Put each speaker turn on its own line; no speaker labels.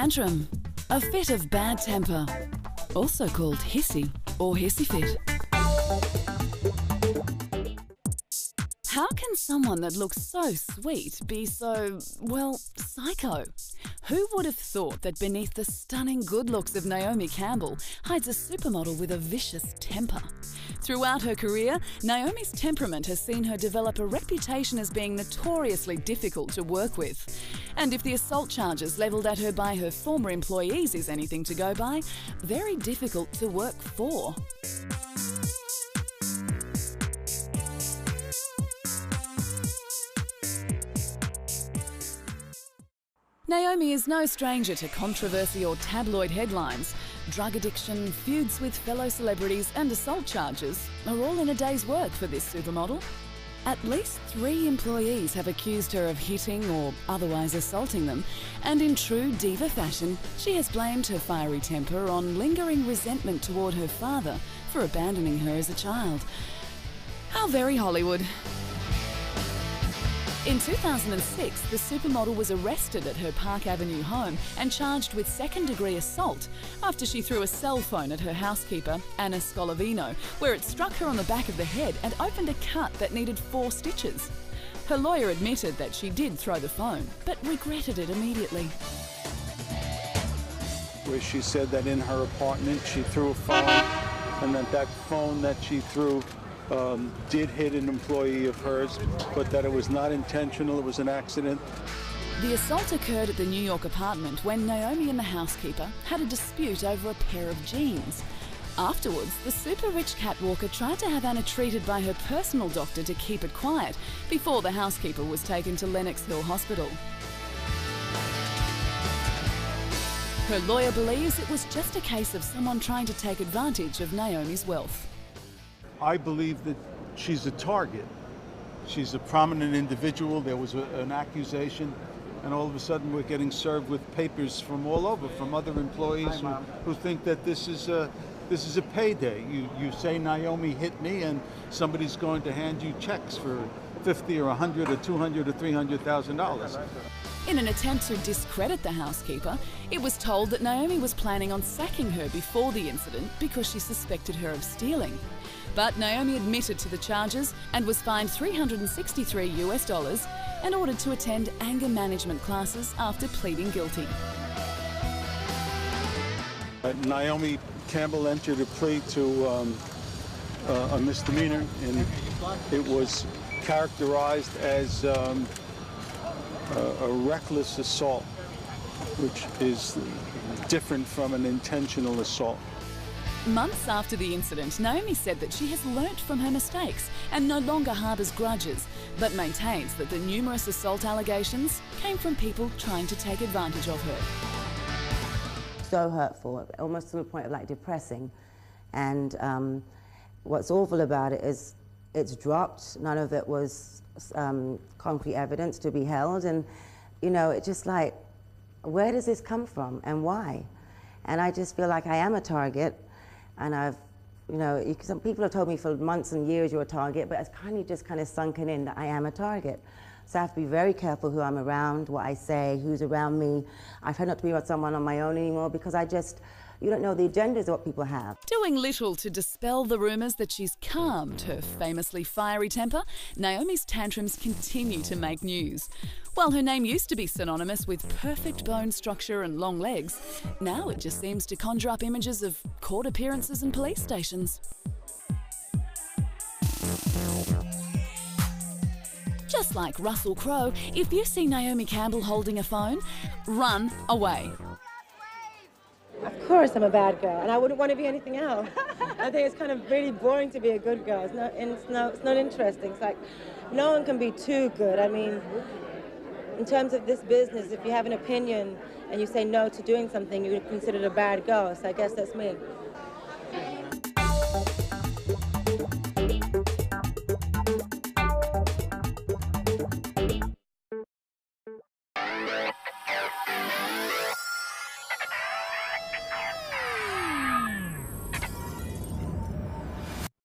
Tantrum, a fit of bad temper, also called hissy or hissy fit. How can someone that looks so sweet be so, well, psycho? Who would have thought that beneath the stunning good looks of Naomi Campbell hides a supermodel with a vicious temper? Throughout her career, Naomi's temperament has seen her develop a reputation as being notoriously difficult to work with. And if the assault charges levelled at her by her former employees is anything to go by, very difficult to work for. Naomi is no stranger to controversy or tabloid headlines. Drug addiction, feuds with fellow celebrities and assault charges are all in a day's work for this supermodel. At least 3 employees have accused her of hitting or otherwise assaulting them, and in true diva fashion, she has blamed her fiery temper on lingering resentment toward her father for abandoning her as a child. How very Hollywood. In 2006, the supermodel was arrested at her Park Avenue home and charged with second-degree assault after she threw a cell phone at her housekeeper, Anna Scolavino, where it struck her on the back of the head and opened a cut that needed 4 stitches. Her lawyer admitted that she did throw the phone, but regretted it immediately.
Where she said that in her apartment she threw a phone, and that phone that she threw did hit an employee of hers, but that it was not intentional, it was an accident.
The assault occurred at the New York apartment when Naomi and the housekeeper had a dispute over a pair of jeans. Afterwards, the super-rich catwalker tried to have Anna treated by her personal doctor to keep it quiet before the housekeeper was taken to Lenox Hill Hospital. Her lawyer believes it was just a case of someone trying to take advantage of Naomi's wealth.
I believe that she's a target. She's a prominent individual. There was an accusation, and all of a sudden we're getting served with papers from all over, from other employees who think that this is a payday. You say Naomi hit me, and somebody's going to hand you checks for $50 or $100 or $200 or $300,000.
In an attempt to discredit the housekeeper, it was told that Naomi was planning on sacking her before the incident because she suspected her of stealing. But Naomi admitted to the charges and was fined $363 US and ordered to attend anger management classes after pleading guilty.
Naomi Campbell entered a plea to a misdemeanor, and it was characterized as a reckless assault, which is different from an intentional assault.
Months after the incident, Naomi said that she has learnt from her mistakes and no longer harbours grudges, but maintains that the numerous assault allegations came from people trying to take advantage of her.
So hurtful, almost to the point of like depressing. And what's awful about it is it's dropped. None of it was concrete evidence to be held. And, you know, it's just like, where does this come from and why? And I just feel like I am a target. And I've, you know, some people have told me for months and years you're a target, but it's kind of sunken in that I am a target. So I have to be very careful who I'm around, what I say, who's around me. I've had not to be with someone on my own anymore because you don't know the agendas of what people have.
Doing little to dispel the rumours that she's calmed her famously fiery temper, Naomi's tantrums continue to make news. While her name used to be synonymous with perfect bone structure and long legs, now it just seems to conjure up images of court appearances and police stations. Just like Russell Crowe, if you see Naomi Campbell holding a phone, run away.
Of course I'm a bad girl, and I wouldn't want to be anything else. I think it's kind of really boring to be a good girl. It's not interesting. It's like, no one can be too good. I mean, in terms of this business, if you have an opinion and you say no to doing something, you're considered a bad girl. So I guess that's me.